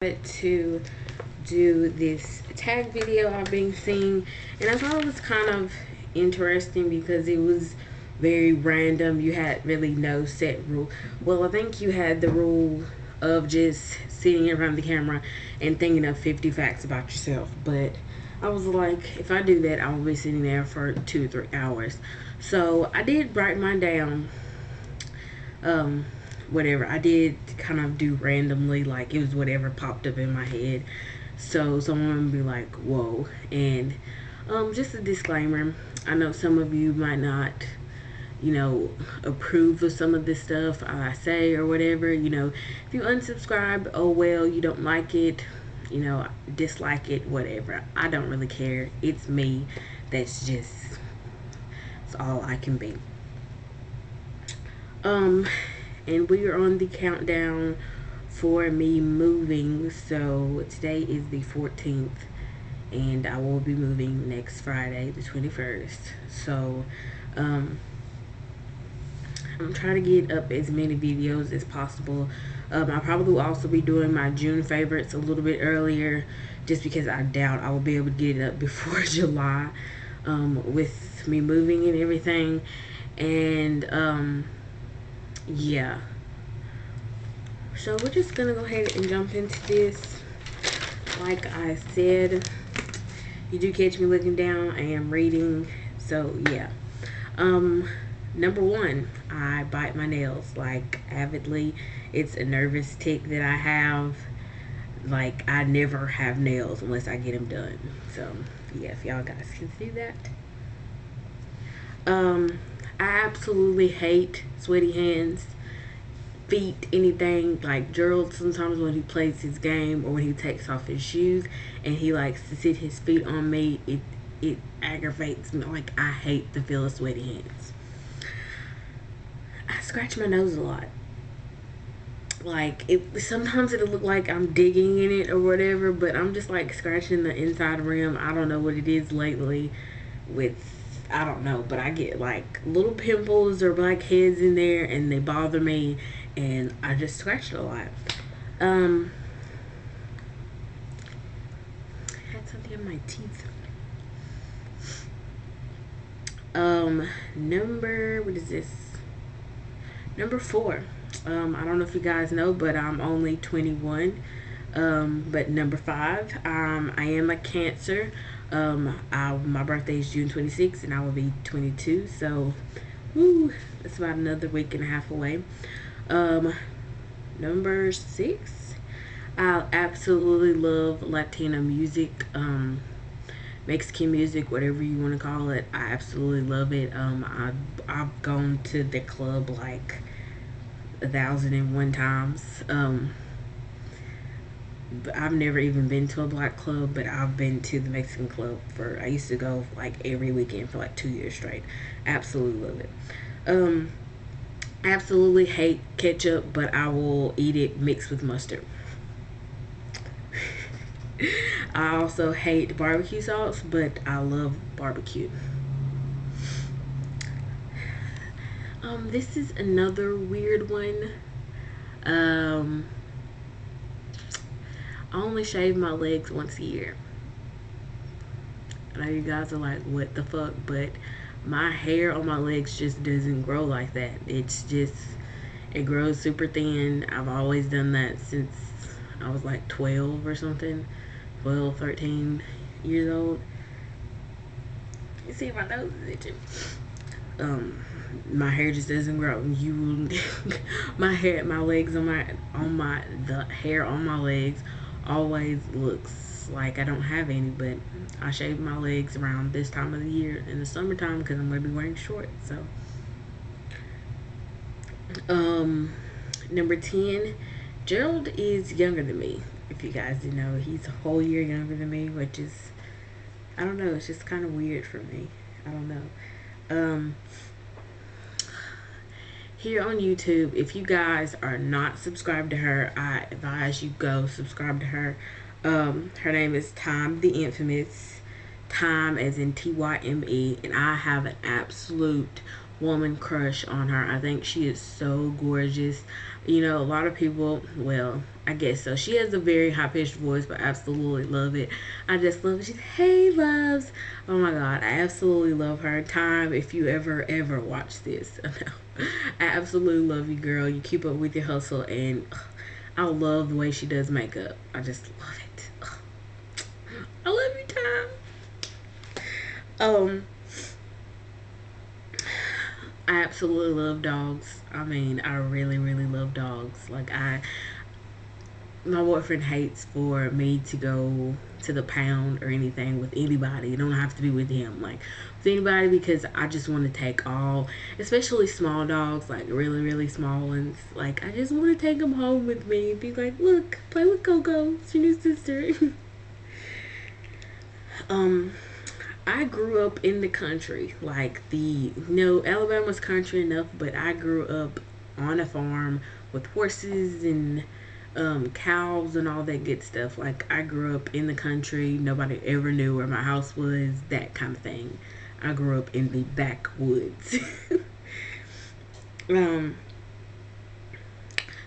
To do this tag video I've been seeing, and I thought it was kind of interesting because it was very random. You had really no set rule. Well, I think you had the rule of just sitting in front of the camera and thinking of 50 facts about yourself, but I was like, if I do that, I will be sitting there for 2 to 3 hours. So I did write mine down. um Whatever I did kind of do randomly, like it was whatever popped up in my head. So someone would be like, whoa. And just a disclaimer, I know some of you might not, approve of some of this stuff I say or whatever. If you unsubscribe, oh well, you don't like it, dislike it, whatever. I don't really care. It's me. That's just, it's all I can be. um and we are on the countdown for me moving. So today is the 14th, and I will be moving next Friday, the 21st. So I'm trying to get up as many videos as possible. I'll probably will also be doing my June favorites a little bit earlier, just because I doubt I will be able to get it up before July, with me moving and everything. And yeah, so we're just gonna go ahead and jump into this. Like I said, you do catch me looking down. I am reading. So yeah. Number one, I bite my nails like avidly. It's a nervous tick that I have. Like, I never have nails unless I get them done. So yeah, if y'all guys can see that. I absolutely hate sweaty hands, feet, anything. Like Gerald, sometimes when he plays his game or when he takes off his shoes and he likes to sit his feet on me, it aggravates me. Like, I hate the feel of sweaty hands. I scratch my nose a lot. Like, sometimes it'll look like I'm digging in it or whatever, but I'm just like scratching the inside rim. I don't know what it is lately with, I don't know, but I get like little pimples or blackheads in there and they bother me, and I just scratch it a lot. I had something in my teeth. Number, what is this? Number four. I don't know if you guys know, but I'm only 21. But number five, I am a Cancer. My birthday is June 26th, and I will be 22. So, woo, that's about another week and a half away. Number six, I absolutely love Latino music. Mexican music, whatever you want to call it. I absolutely love it. I've gone to the club like 1,001 times. But I've never even been to a black club, but I've been to the Mexican club I used to go like every weekend for like 2 years straight. Absolutely love it. Absolutely hate ketchup, but I will eat it mixed with mustard. I also hate barbecue sauce, but I love barbecue. This is another weird one. I only shave my legs once a year. I know you guys are like, what the fuck? But my hair on my legs just doesn't grow like that. It grows super thin. I've always done that since I was like 12 or something. 12, 13 years old. You see my nose is itching. My hair just doesn't grow. My legs the hair on my legs always looks like I don't have any, but I shave my legs around this time of the year in the summertime because I'm gonna be wearing shorts. So, number 10, Gerald is younger than me. If you guys didn't know, he's a whole year younger than me, which is, I don't know, it's just kind of weird for me. I don't know. Here on YouTube, if you guys are not subscribed to her, I advise you go subscribe to her. Her name is Time the Infamous. Time as in Tyme, and I have an absolute woman crush on her. I think she is so gorgeous. You know, a lot of people, well, I guess so. She has a very high pitched voice, but absolutely love it. I just love it. She's, hey, loves. Oh my God, I absolutely love her. Time, if you ever watch this. I absolutely love you, girl. You keep up with your hustle, and I love the way she does makeup. I just love it. I love you, Time. Um, I absolutely love dogs. I mean, I really, really love dogs. Like my boyfriend hates for me to go to the pound or anything with anybody. It don't have to be with him, like with anybody, because I just want to take all, especially small dogs, like really, really small ones. Like I just want to take them home with me and be like, look, play with Coco, it's your new sister. um, I grew up in the country, like Alabama's country enough, but I grew up on a farm with horses and cows and all that good stuff. Like I grew up in the country. Nobody ever knew where my house was. That kind of thing. I grew up in the backwoods. um,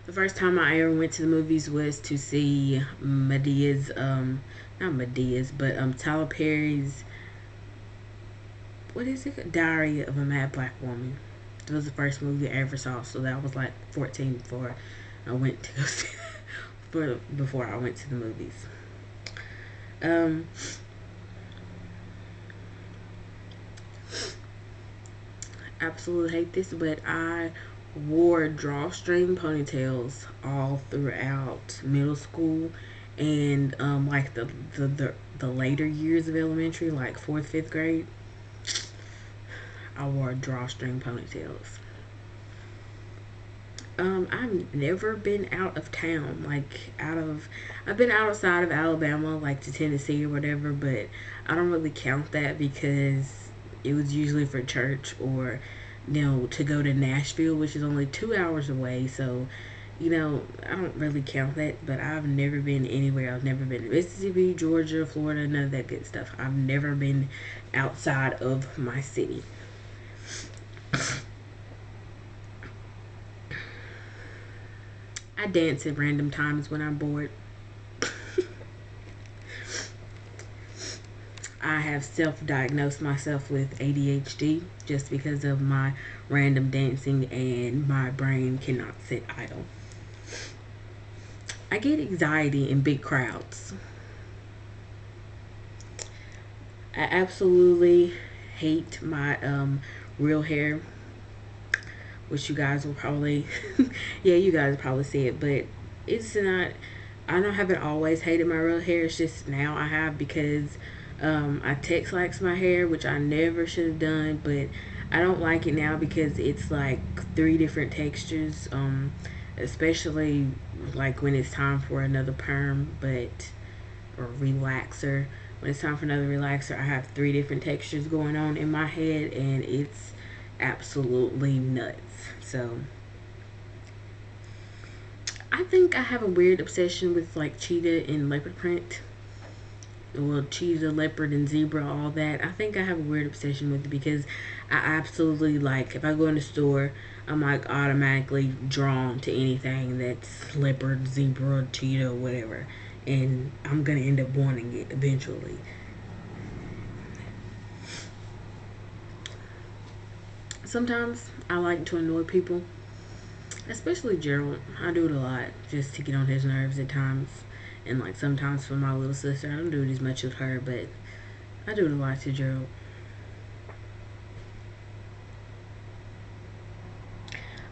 the first time I ever went to the movies was to see Medea's, not Medea's, but Tyler Perry's, what is it? Diary of a Mad Black Woman. It was the first movie I ever saw, so that was like 14 before I went to go see before I went to the movies. Um, Absolutely hate this, but I wore drawstring ponytails all throughout middle school and like the later years of elementary, like fourth, fifth grade. I wore drawstring ponytails. I've never been out of town, I've been outside of Alabama, like to Tennessee or whatever, but I don't really count that because it was usually for church or, to go to Nashville, which is only 2 hours away. So, I don't really count that, but I've never been anywhere. I've never been to Mississippi, Georgia, Florida, none of that good stuff. I've never been outside of my city. I dance at random times when I'm bored. I have self diagnosed myself with ADHD just because of my random dancing, and my brain cannot sit idle. I get anxiety in big crowds. I absolutely hate my real hair, which you guys will probably, yeah, you guys probably see it, but it's not. I don't haven't always hated my real hair. It's just now I have because I text likes my hair, which I never should have done, but I don't like it now because it's like three different textures. Especially like when it's time for another perm, but or relaxer. When it's time for another relaxer, I have three different textures going on in my head, and it's absolutely nuts. So I think I have a weird obsession with like cheetah and leopard print. Well, cheetah, leopard, and zebra, all that. I think I have a weird obsession with it because I absolutely like, if I go in the store, I'm like automatically drawn to anything that's leopard, zebra, cheetah, whatever. And I'm gonna end up wanting it eventually. Sometimes I like to annoy people, especially Gerald. I do it a lot just to get on his nerves at times. And like sometimes for my little sister, I don't do it as much with her, but I do it a lot to Gerald.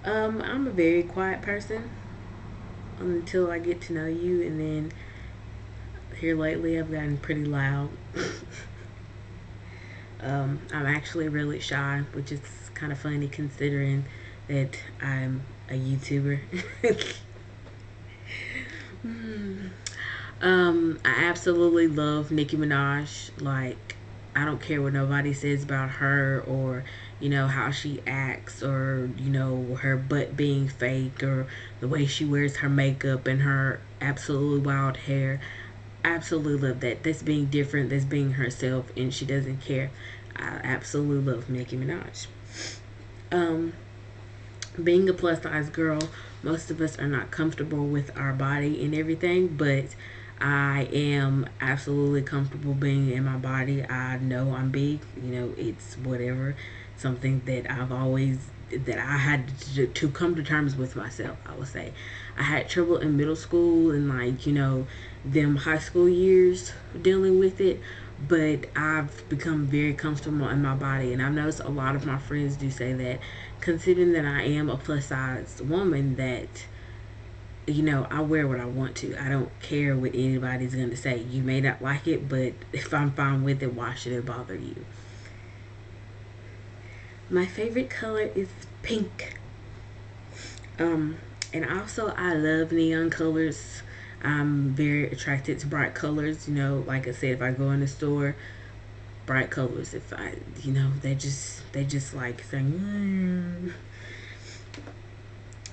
I'm a very quiet person until I get to know you, and then here lately I've gotten pretty loud. I'm actually really shy, which is kind of funny considering that I'm a YouTuber. I absolutely love Nicki Minaj. Like, I don't care what nobody says about her, or how she acts, or her butt being fake, or the way she wears her makeup and her absolutely wild hair. I absolutely love that. That's being different. That's being herself, and she doesn't care. I absolutely love Nicki Minaj. Um, being a plus size girl, most of us are not comfortable with our body and everything, but I am absolutely comfortable being in my body. I know I'm big, it's whatever. Something that I had to come to terms with myself, I would say. I had trouble in middle school and, like, them high school years dealing with it, but I've become very comfortable in my body, and I've noticed a lot of my friends do say that, considering that I am a plus size woman, that I wear what I want to. I don't care what anybody's going to say. You may not like it, but if I'm fine with it, why should it bother you? My favorite color is pink. Um, and also I love neon colors. I'm very attracted to bright colors. Like I said, if I go in the store, bright colors. If I, they just like saying.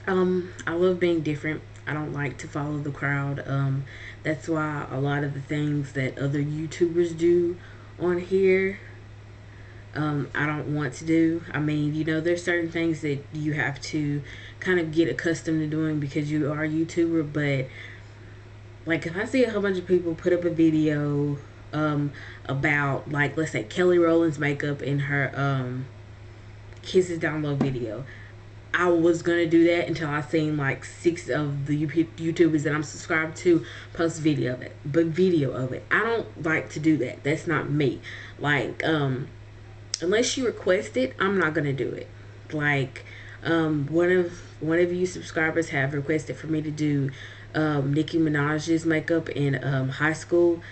I love being different. I don't like to follow the crowd. That's why a lot of the things that other YouTubers do on here, I don't want to do. I mean, there's certain things that you have to kind of get accustomed to doing because you are a YouTuber. But, like, if I see a whole bunch of people put up a video about, like, let's say Kelly Rowland's makeup in her Kisses Down Low video, I was gonna do that until I seen like 6 of the YouTubers that I'm subscribed to post video of it. But video of it, I don't like to do that. That's not me. Like, unless you request it, I'm not gonna do it. Like, one of you subscribers have requested for me to do Nicki Minaj's makeup in high school.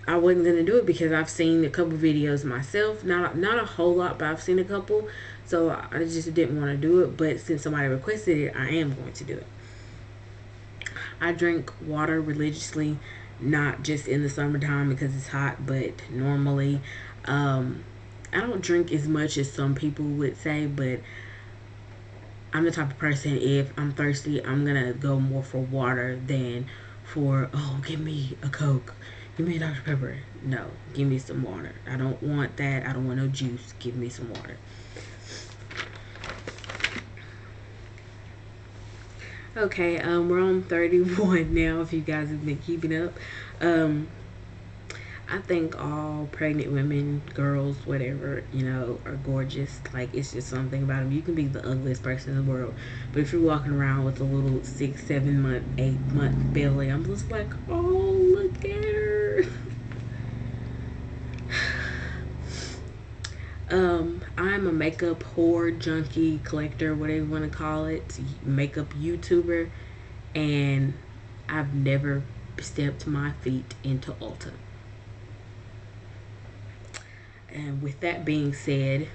I wasn't gonna do it because I've seen a couple videos myself. Not a whole lot, but I've seen a couple. So I just didn't want to do it. But since somebody requested it, I am going to do it. I drink water religiously, not just in the summertime because it's hot, but normally. I don't drink as much as some people would say, but I'm the type of person, if I'm thirsty, I'm gonna go more for water than for, oh, give me a Coke, give me a Dr. Pepper. No, give me some water. I don't want that. I don't want no juice. Give me some water. Okay, we're on 31 now, if you guys have been keeping up. I think all pregnant women, girls, whatever, are gorgeous. Like, it's just something about them. You can be the ugliest person in the world, but if you're walking around with a little 6, 7 month, 8 month belly, I'm just like, oh, look at her. I'm a makeup whore, junkie, collector, whatever you want to call it, makeup YouTuber, and I've never stepped my feet into Ulta. And with that being said,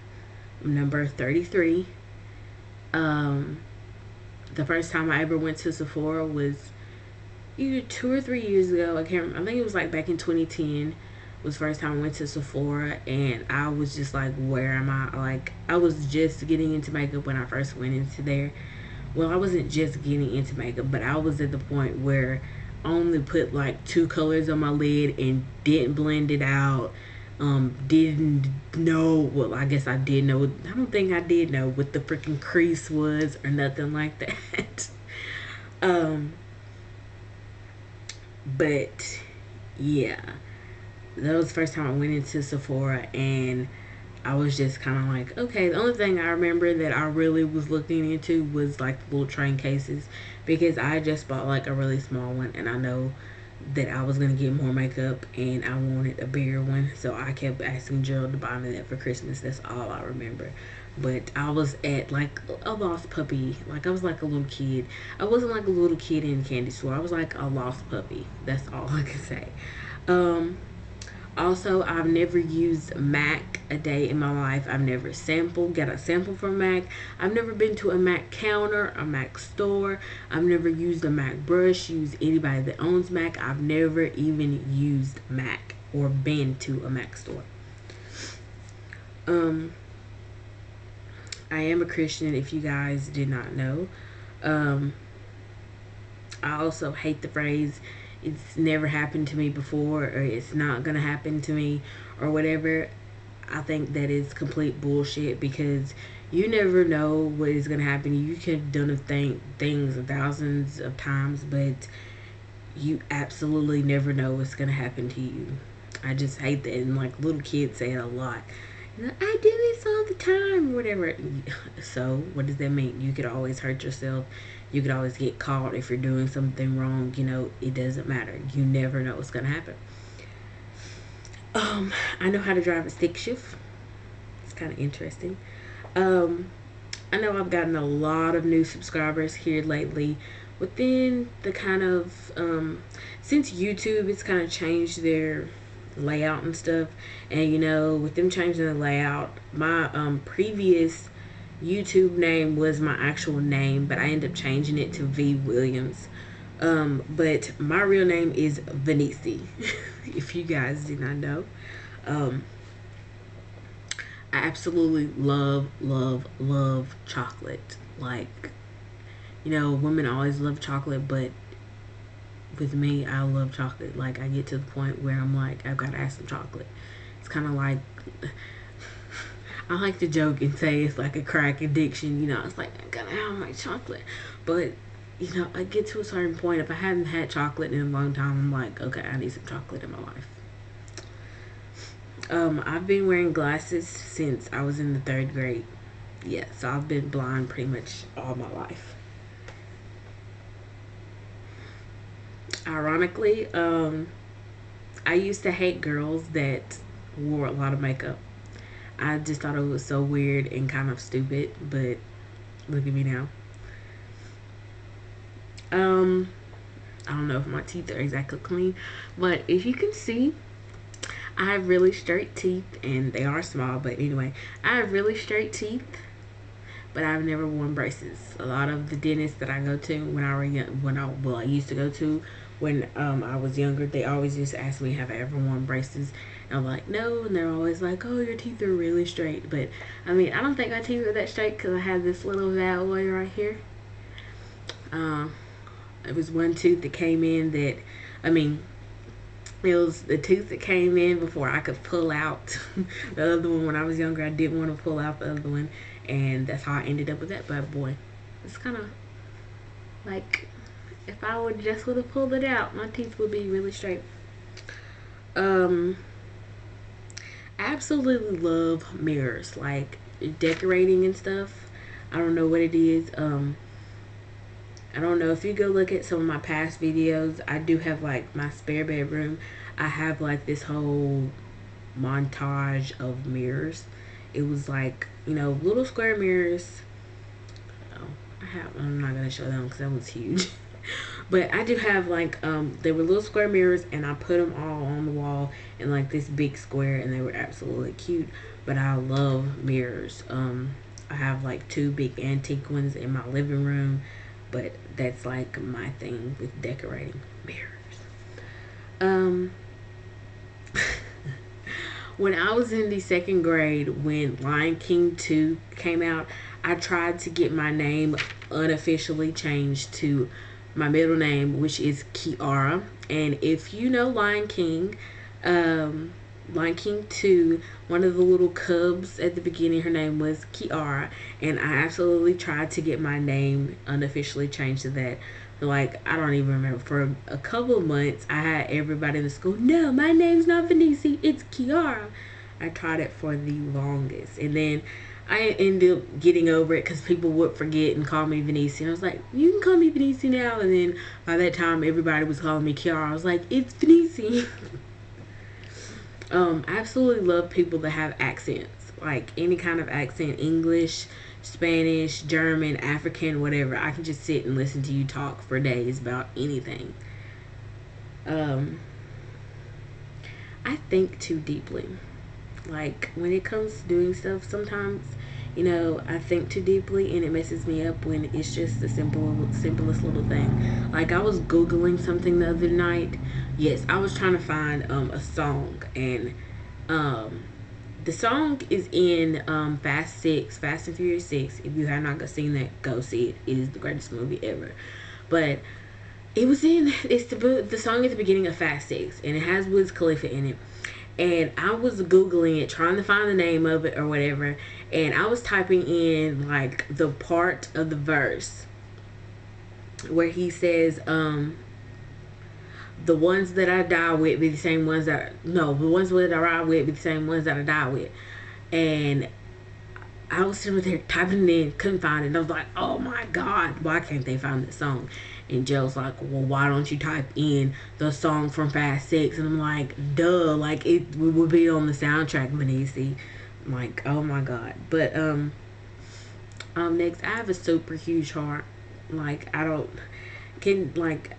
number 33. The first time I ever went to Sephora was either 2 or 3 years ago. I can't remember. I think it was like back in 2010 was the first time I went to Sephora, and I was just like, where am I? Like, I was just getting into makeup when I first went into there. Well, I wasn't just getting into makeup, but I was at the point where I only put like 2 colors on my lid and didn't blend it out. Didn't know, well, I guess I did know, I don't think I did know what the freaking crease was or nothing like that. But yeah, that was the first time I went into Sephora, and I was just kind of like, okay. The only thing I remember that I really was looking into was like the little train cases, because I just bought like a really small one, and I know that I was gonna get more makeup and I wanted a bigger one, so I kept asking Gerald to buy me that for Christmas. That's all I remember. But I was at like a lost puppy. Like, I was like a little kid. I wasn't like a little kid in a candy store. I was like a lost puppy. That's all I can say. Also, I've never used MAC a day in my life. I've never got a sample from MAC. I've never been to a MAC counter, a MAC store. I've never used a MAC brush, used anybody that owns MAC. I've never even used MAC or been to a MAC store. I am a Christian, if you guys did not know. I also hate the phrase, it's never happened to me before, or it's not gonna happen to me, or whatever. I think that is complete bullshit, because You never know what is gonna happen. You could have done things thousands of times, but you absolutely never know what's gonna happen to you. I just hate that, and like little kids say it a lot. You know, I do this all the time, or whatever. So, what does that mean? You could always hurt yourself. You could always get caught if you're doing something wrong. You know, it doesn't matter. You never know what's gonna happen. I know how to drive a stick shift. It's kind of interesting. Um, I know I've gotten a lot of new subscribers here lately. Within the kind of since YouTube, it's kind of changed their layout and stuff, and you know, with them changing the layout, my previous YouTube name was my actual name, but I ended up changing it to V Williams. But my real name is Venice. If you guys did not know, um, I absolutely love chocolate. Like, you know, women always love chocolate, but with me, I love chocolate. Like, I get to the point where I'm like, I've got to have some chocolate. It's kind of like, I like to joke and say it's like a crack addiction. You know, it's like, I gotta have my chocolate. But, you know, I get to a certain point, if I haven't had chocolate in a long time, I'm like, okay, I need some chocolate in my life. I've been wearing glasses since I was in the 3rd grade. Yeah, so I've been blind pretty much all my life. Ironically, I used to hate girls that wore a lot of makeup. I just thought it was so weird and kind of stupid, but look at me now. Um, I don't know if my teeth are exactly clean, but if you can see, I have really straight teeth, and they are small, but anyway, I have really straight teeth, but I've never worn braces. A lot of the dentists that I go to when I were young, I used to go to when I was younger, they always used to ask me, have I ever worn braces? And I'm like, no, and they're always like, oh, your teeth are really straight. But I mean, I don't think my teeth are that straight because I have this little alloy right here. Uh, it was one tooth that came in that, I mean, it was the tooth that came in before I could pull out the other one. When I was younger, I didn't want to pull out the other one, and that's how I ended up with that bad boy. It's kind of like, if I would have pulled it out, my teeth would be really straight. Um, I absolutely love mirrors, like decorating and stuff. I don't know what it is. I don't know if you go look at some of my past videos. I do have like my spare bedroom. I have like this whole montage of mirrors. It was like, you know, little square mirrors. Oh, I'm not gonna show them because that was huge. But I do have like they were little square mirrors, and I put them all on the wall in like this big square, and they were absolutely cute. But I love mirrors. I have like 2 big antique ones in my living room, but that's like my thing with decorating mirrors. Um, when I was in the 2nd grade, when Lion King 2 came out, I tried to get my name unofficially changed to my middle name, which is Kiara. And if you know um, Lion King 2, one of the little cubs at the beginning, her name was Kiara. And I absolutely tried to get my name unofficially changed to that. Like, I don't even remember. For a couple of months, I had everybody in the school, no, my name's not Venice, it's Kiara. I tried it for the longest. And then I ended up getting over it because people would forget and call me Venice. And I was like, you can call me Venice now. And then by that time, everybody was calling me Kiara. I was like, it's Venice. I absolutely love people that have accents. Like any kind of accent, English, Spanish, German, African, whatever. I can just sit and listen to you talk for days about anything. Um, I think too deeply. Like when it comes to doing stuff, sometimes, you know, I think too deeply and it messes me up when it's just the simplest little thing. Like I was googling something the other night. Yes, I was trying to find a song, and um the song is in Fast and Furious 6. If you have not seen that, go see it. It is the greatest movie ever. But it's the song at the beginning of Fast 6, and it has Wiz Khalifa in it. And I was Googling it, trying to find the name of it or whatever. And I was typing in like the part of the verse where he says, the ones that I die with be the same ones that, no, the ones that I ride with be the same ones that I die with. And I was sitting there typing it in, couldn't find it. And I was like, oh my God, why can't they find this song? And Joe's like, well, why don't you type in the song from Fast Six? And I'm like, duh, like it would be on the soundtrack, Manisi. I'm like, oh my God. But next, I have a super huge heart. Like, I don't can like.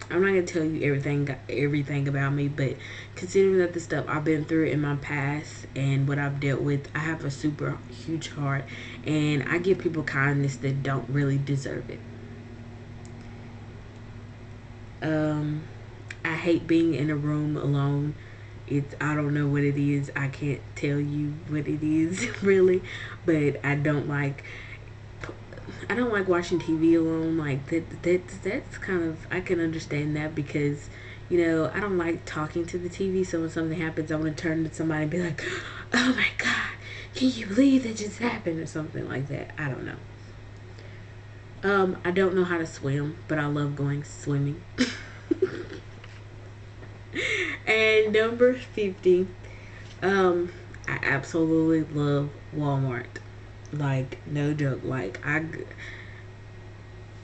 I'm not gonna tell you everything about me, but considering that the stuff I've been through in my past and what I've dealt with, I have a super huge heart, and I give people kindness that don't really deserve it. I hate being in a room alone. I don't know what it is. I can't tell you what it is really, but I don't like watching TV alone. Like that's kind of, I can understand that because, I don't like talking to the TV. So when something happens, I want to turn to somebody and be like, "Oh my God, can you believe that just happened?" or something like that. I don't know. I don't know how to swim, but I love going swimming. And number 50, I absolutely love Walmart. Like, no joke. Like, it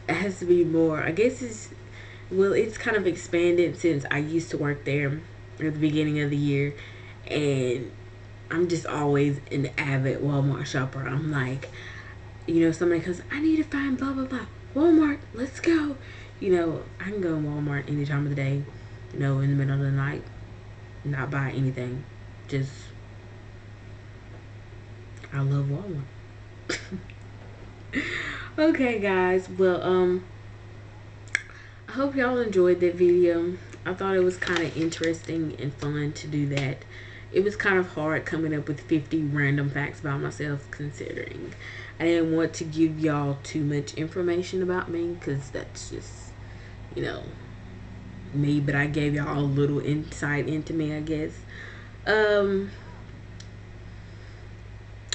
has to be more. I guess it's kind of expanded since I used to work there at the beginning of the year, and I'm just always an avid Walmart shopper. I'm like, somebody comes, I need to find blah blah blah. Walmart, let's go. I can go in Walmart any time of the day, in the middle of the night, not buy anything. Just, I love Walmart. Okay, guys. Well, I hope y'all enjoyed that video. I thought it was kind of interesting and fun to do that. It was kind of hard coming up with 50 random facts about myself, considering I didn't want to give y'all too much information about me, because that's just, me. But I gave y'all a little insight into me, I guess.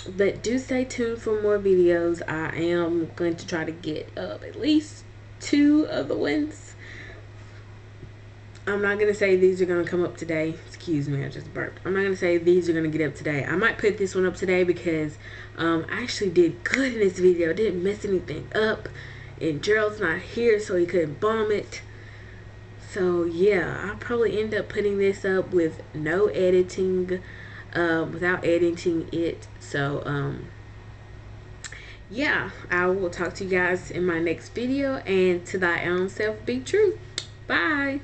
But do stay tuned for more videos. I am going to try to get up at least 2 other ones. I'm not going to say these are going to come up today. Excuse me, I just burped. I'm not going to say these are going to get up today. I might put this one up today because I actually did good in this video. Didn't mess anything up. And Gerald's not here, so he couldn't bomb it. So yeah, I'll probably end up putting this up with no editing, without editing it. So yeah, I will talk to you guys in my next video, and to thy own self be true. Bye.